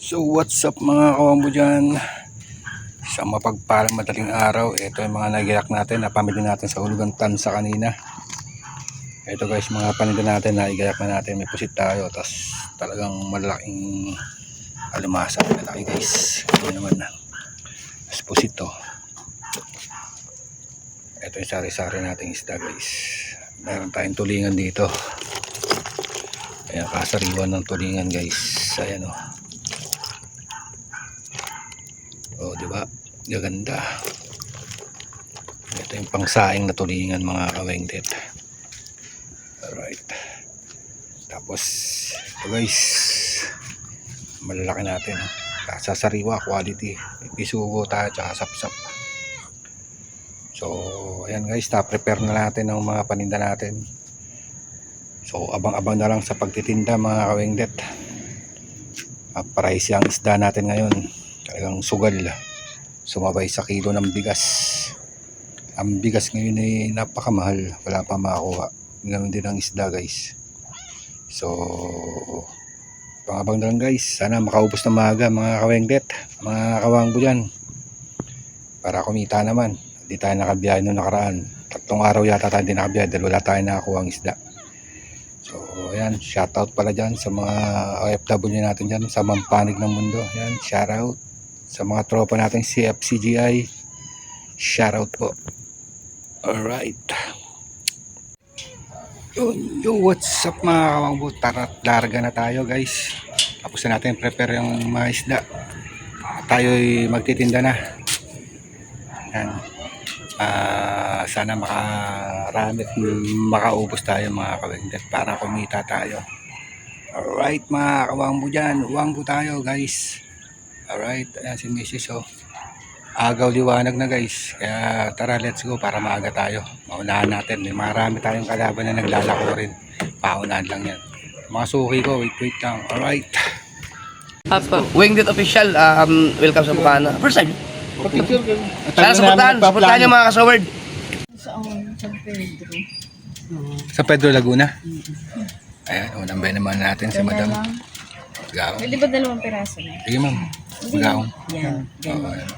So what's up mga kawambo dyan? Sa mapagpalang madaling araw, ito yung mga nagiyak natin na pamili natin sa hulugan tansa kanina. Ito guys, mga paninda natin na igayak na natin. May pusit tayo, tapos talagang malaking alimasa. Malaki guys, ito naman na mas pusit to. Ito yung sari-sari nating isda guys. Meron tayong tulingan dito. Ayan, kasariwan ng tulingan guys. Ayan o. Oh, di ba? Gaganda. Ito yung pangsaing na tulingan mga kawengdet. Alright. Tapos ito guys, malalaki natin. Sasariwa, quality. Ipisugo tayo tsaka sapsap. So, ayan guys, na-prepare na natin ang mga paninda natin. So, abang-abang na lang sa pagtitinda mga kawengdet. Price ang isda natin ngayon. Talagang sugal. Sumabay sa kilo ng bigas. Ang bigas ngayon ay napakamahal. Wala pa makakuha. Ganoon din ang isda guys. So, abang-abang na lang guys. Sana makaubos na maaga mga kawengdet. Mga kawangbo dyan. Para kumita naman. Hindi tayo nakabiyahe noong nakaraan. 3 araw yata tayo hindi nakabiyahe dahil wala tayo nakakuha ang isda. So ayan, shoutout pala dyan sa mga OFW natin dyan sa mampanig ng mundo. Ayan, shoutout sa mga tropa natin CFCGI. Shoutout po. Alright. Yo, what's up mga kawangbo? Tara, larga na tayo guys. Tapos na natin prepare yung mga isda. Tayo'y magtitinda na. Ayan. Sana makarami at makaubos tayo mga kawengdet para kumita tayo. Alright mga kawangbo dyan, uwangbo tayo guys. Alright, ayan si Mrs. Oh. Agaw liwanag na guys, kaya tara let's go para maaga tayo. Maunahan natin, may marami tayong kalaban na naglalako rin. Paunahan lang yan. Mga suki ko, wait lang. Alright. Wingdit official, welcome sa Bukana. First time. Sana supportahan nyo mga kasaward. San Pedro. Sa Pedro Laguna. Ayan, unang naman natin si Madam. Dalawa. Gaong. Pwede ba 2 piraso na? Sige ma'am. Gaong. Yan. Oo, ayan.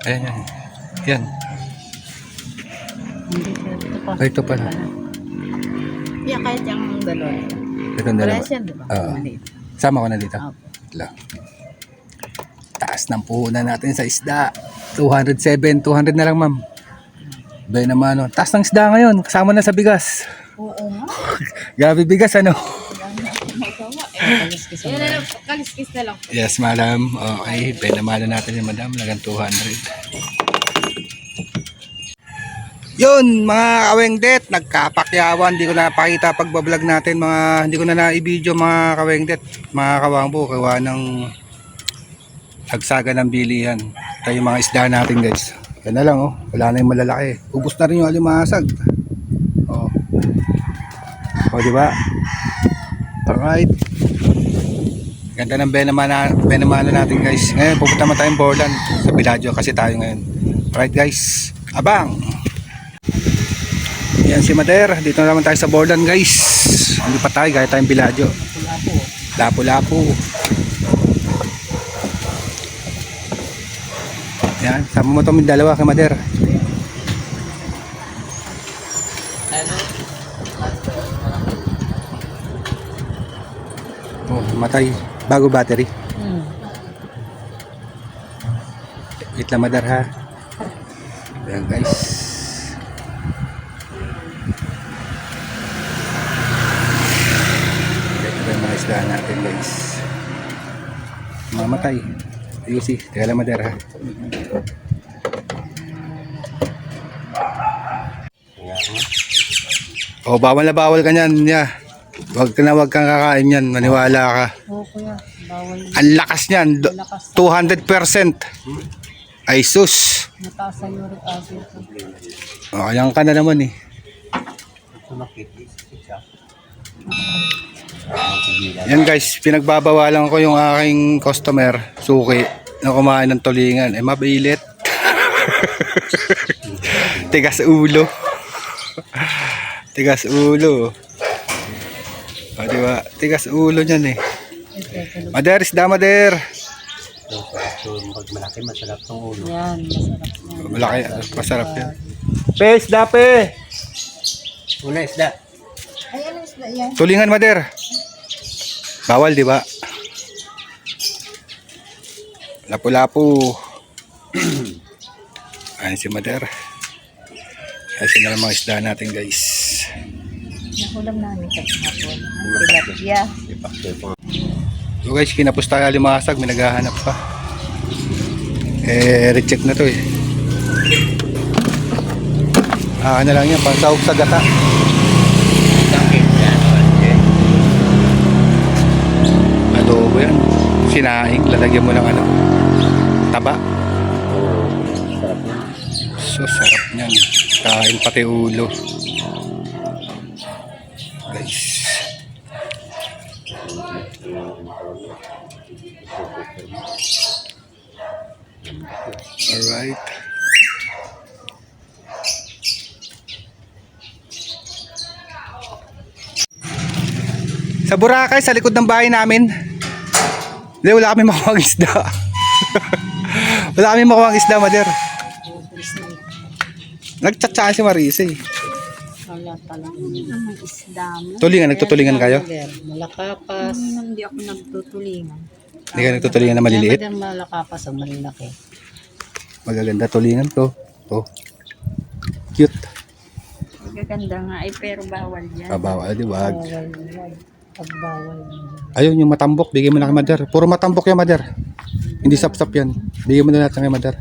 Ayan. Yan. Ito pa. Ay, ito pala. Yeah, kahit yung dalawa. Ito ang dalawa. Parehas yan, diba? Oo. Maliit. Sama ko na dito. Opo. Wala. Taas ng puhunan natin sa isda. 207, 200 na lang ma'am. Bay naman. Oh. Taas ng isda ngayon. Kasama na sa bigas. Oo nga. Grabe bigas ano. Kaliskis na lang. Kaliskis na lang. Yes madam. Okay. Bay naman natin yung madam. Lagang 200. Yun mga kawengdet. Nagkapakyawan. Hindi ko na napakita pagbablog natin. Hindi ko na na-i-video mga kawengdet. Mga kawangbo. Kawa ng hagsaga ng bilihan. Ito yung mga isda natin guys. Yan na lang oh. Wala na yung malalaki. Ubus na rin yung alimasag. Oh. Oh, di ba? Alright. Ganda ng benamana natin guys. Ngayon pupunta naman tayong Borland sa Biladyo kasi tayo ngayon. Alright guys. Abang. Yan si Mader. Dito na naman tayo sa Borland guys. Hindi pa tayo gaya tayong Biladyo. Lapu-lapu. Yan, sama mo itong dalawa kay Mader. Oh, matay. Bago battery. Wait lang Mader ha. Ayan guys. Ito yung mga isda natin guys. Mamatay. Ayusi, teka lang Mader ha. Oh, bawal na bawal ka niyan, ya. Wag kang kakain niyan, maniwala ka. Oo kuya. Bawal. Ang lakas niyan, 200%. Ay sus. Mataas sa uric acid. Oh, ayan ka na naman eh. Yan guys, pinagbabawalan ko yung aking customer, suki, na kumain ng tulingan. Eh, mabilit. Tigas ulo. Tigas ulo. O, diba? Tigas ulo niyan eh. Mader, isda mader. Pag malaki, masarap tong ulo. Yan, masarap yan. Malaki, masarap yan. Pe, isda pe. Una isda. Ay, ano isda yan? Tulingan mader. Bawal, di ba? Lapu-lapu. Ayan si mader. Ayan na lang mga isda natin guys. Nakulam namin kahapon. Tilapia. So guys, kinapos tayo limasag, may naghahanap pa. Recheck na to eh. Ano lang yan, pansahog sa gata. Adobo yan. Sinaing, lalagyan mo ng ano, taba. So sarap niyan. Kain pati ulo. Guys. Alright. Sa Boracay, sa likod ng bahay namin. Hindi, wala kami makuha ng isda. Wala kami makuha ng isda, mader. Nagchat-chat si Marisa eh. Wala talaga namang isda mo. Tulingan, nagtutulingan kayo? Malakapas. Hindi ako nagtutulingan. Hindi ka nagtutulingan na maliliit? Yan malakapas ang malalaki. Magaganda tulingan to. Oh. Cute. Magaganda nga ay pero bawal yan. Bawal, di ba? Bawal yan. Pagbawal yan. Ayun, yung matambok, bigay mo na kay Mader. Puro matambok yung Mader. Hindi sap-sap yan. Bigay mo na natin kay Mader.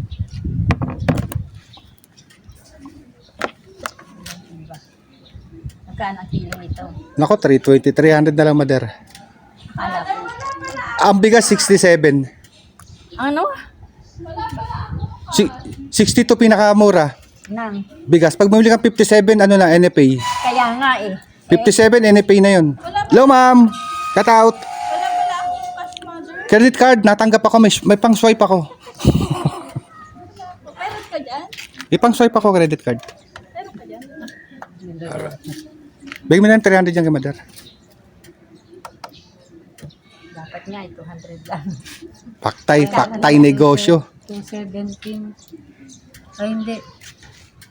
Magkano ang kilo ito? Nako, 320, 300 na lang Mader. Ala po. Ang bigas, 67. Ano? 62 pinakamura. Nang. Bigas. Pag bumili kang 57, ano na, NFA. Kaya nga eh. 57, NFA na yun. Hello, ma'am. Cut out. Credit card, natanggap ako. May pang swipe ako. Meron ka dyan? May pang swipe ako, credit card. Meron ka dyan? Bigyan mo na ng 300 dyan kay Mader. Dapat nga eh, 200 lang. Paktay negosyo. 217. Ay hindi.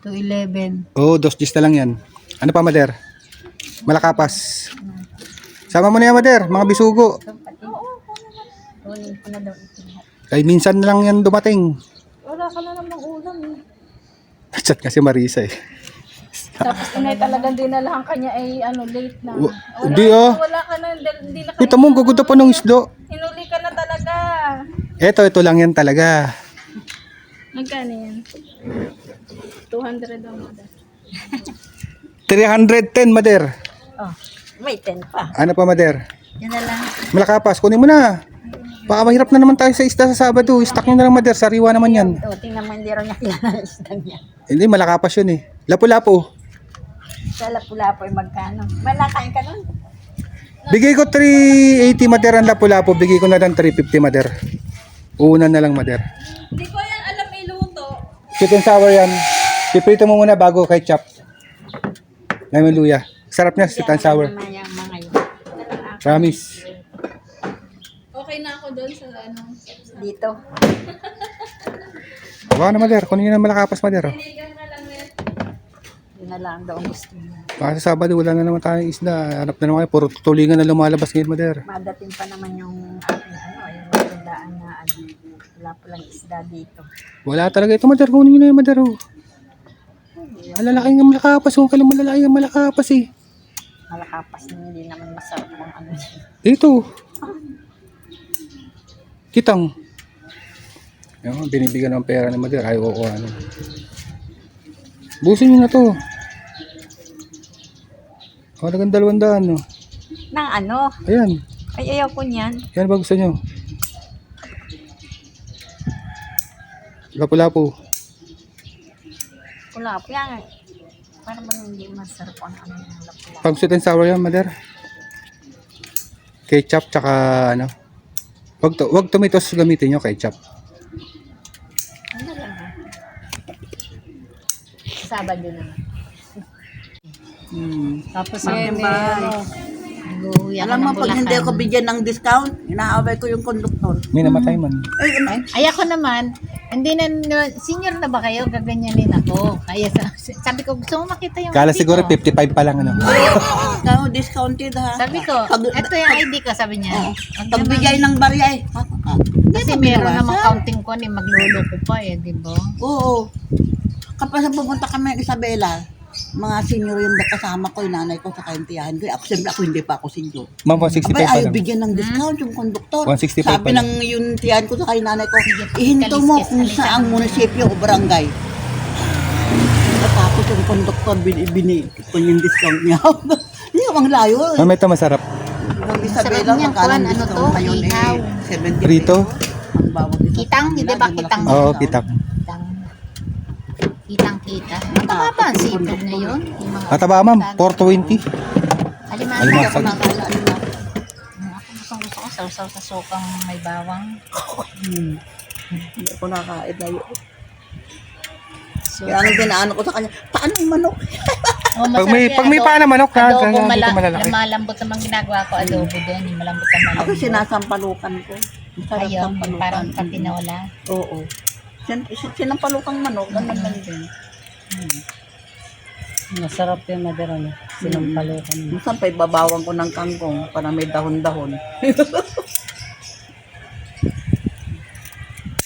211. Oo, 2 Gs na lang yan. Ano pa, Mader? Malakapas. Sama mo na yan, Mader. Mga bisugo. Kunin ko na daw ito. Ay, minsan na lang yan dumating. Wala ka na namang ulam eh. Chat kasi Marisa eh. Tapos inay talagang dinalahan kanya ay ano late na. Hindi ah. Wala ka na, hindi na Ito mo, guguda pa ng isdo. Hinuli ka na talaga. Ito lang yan talaga. Magkano yan? 200 daw mo. 310, Mader. Oh, may 10 pa. Ano pa, Mader? Yan na lang. Malakapas, kunin mo na. Baka mahirap na naman tayo sa isda sa Sabado. Stock nyo na lang, Mader. Sariwa naman yan. O, tingnan mo, hindi rin niya kilala ang isda niya. Hindi, malakapas yun eh. Lapu-lapu. Sa lapu-lapu ay magkano? Malakain ka nun? Bigay ko 380, Mader, ang lapu-lapu. Bigay ko na lang 350, Mader. Una na lang, Mader. Hindi ko yan alam iluto. Sweet and sour yan. Piprito mo muna bago kay chop. May luya. Sarap niya, sweet and sour. Yung mga yun. Promise. Okay na ako doon sa ano. Dito. Baka na, Mader. Kunin nyo na malakapas, Mader. Oh. Yun na lang daw ang gusto niya. Baka sa Sabado, wala na naman tayong isda. Hanap na naman kayo. Puro tulingan na lumalabas ngayon, Mader. Madating pa naman yung ating ano, yung magandaan na ano. Wala pa lang isda dito. Wala talaga ito, Mader. Kunin nyo na yung Mader. Oh. Malalaki nga malakapas. Kung kailan malalaki nga malakapas eh. Malakapas na hindi naman masarap kung ano yun. Dito. Kitang. Yung binibigyan ng pera ni Mader. Ayaw ko ano. Busin nyo na to. Halagang 200 no. Nang ano? Ayan. Ay, ayaw ko niyan. Yan ba gusto nyo? Lapu-lapu. Wala po yan. Para bang hindi masarap ang ano ng lapu-lapu. Pang sweet and sour yan, Mader. Ketchup tsaka ano. Wag tomatoes gamitin nyo, ketchup. Ano lang ha? Sabado naman. Tapos may ano, Mag-uwi ako Alam mo, ng pag hindi ako Bulacan. bigyan ng discount, inaaway ko yung konduktor. May namatay man. Ay, ako naman, hindi na, senior na ba kayo? Gaganyanin ako. Kaya sabi ko, gusto mo makita yung Kala ID siguro ko? 55 pa lang ano. Ikaw, discounted ha. Sabi ko, ito yung ID ko, sabi niya. Pagbigay ng barya eh. Kasi meron namang counting ko ni magluloko pa eh, di ba? Oo. Kapag pupunta kami ng Isabela, mga senior yung kasama ko, yung nanay ko sa kaintiyahan ko. Ako, siyempre ako hindi pa ako senior. Ma'am, 165 Abay, pa ayaw lang. bigyan ng discount yung konduktor. 165 Sabi pa lang. ng yung tiyan ko sa kay nanay ko, ihinto mo Kaliskis, kung alisan saang mo. munisipyo o barangay. Tapos yung konduktor, kung yung discount niya. Hindi ang layo. Ma'am, ito masarap. Yung Masarap Isabela, niyan, magkano kuwan, ang ano discount to, ngayon ihaw. 70 Rito? Ang bawat isa. Kitang, hindi ba kitang? Oo, kitak. Kitang-kita. Tama ba ang seafood na yun? Yung mga Mataba ma'am, 420. Alimango. Alimango. Ako nakala, ano na. Ako gusto ko sausaw sa sukang may bawang. Hindi ako nakain na yun. So, Kaya ang ginaano ko sa kanya, paano yung manok? oh, Pag may paa na manok na, adobo, dito malalaki. malambot naman ginagawa ko adobo doon. Yung malambot na Ako malambot. sinasampalukan ko. Masarap Ayun, sampalukan. parang patinola. Oo. Sinampalukang manok, ganun lang din. Masarap yung madara niya. Sinampalukan. Minsan pa ibabawang ko ng kangkong para may dahon-dahon.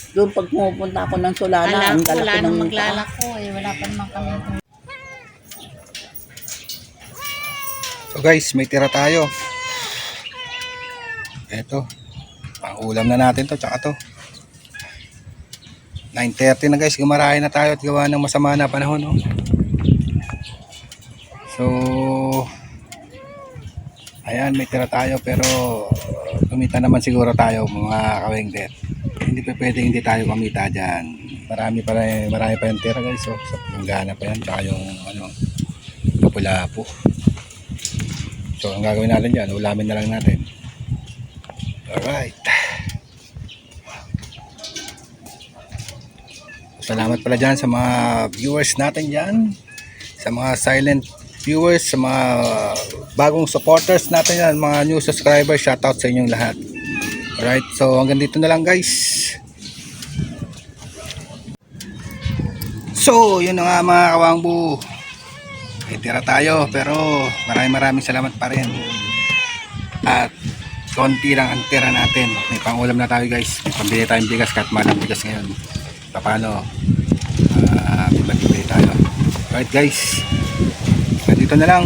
Doon pag pumupunta ako ng Solana, ang Wala galaki nang ng maglalako eh. Wala pa naman kami. So guys, may tira tayo. Eto. Pang ulam na natin to, tsaka to. 9:30 na guys, gumarahin na tayo at gawa ng masama na panahon. No? So, ayan, may tira tayo pero kumita naman siguro tayo mga kawengdet. Hindi pa pwede hindi tayo kumita dyan. Marami pa yung tira guys. So, sa Palanggana pa yan, tsaka yung ano, Lapu-Lapu. So, ang gagawin natin dyan, ulamin na lang natin. Alright. Salamat pala dyan sa mga viewers natin dyan. Sa mga silent viewers, sa mga bagong supporters natin dyan, mga new subscribers, shoutout sa inyong lahat. Alright, so hanggang dito na lang guys. So, yun na nga mga kawangbu. Itira tayo, pero maraming salamat pa rin. At konti lang ang tira natin. May pangulam na tayo guys. May pambili tayong bigas kahit mahal ang bigas ngayon. Paano? May magbibili tayo. Alright guys. Dito na lang.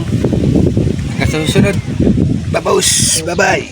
Hanggang sa susunod. Babaus. Bye bye.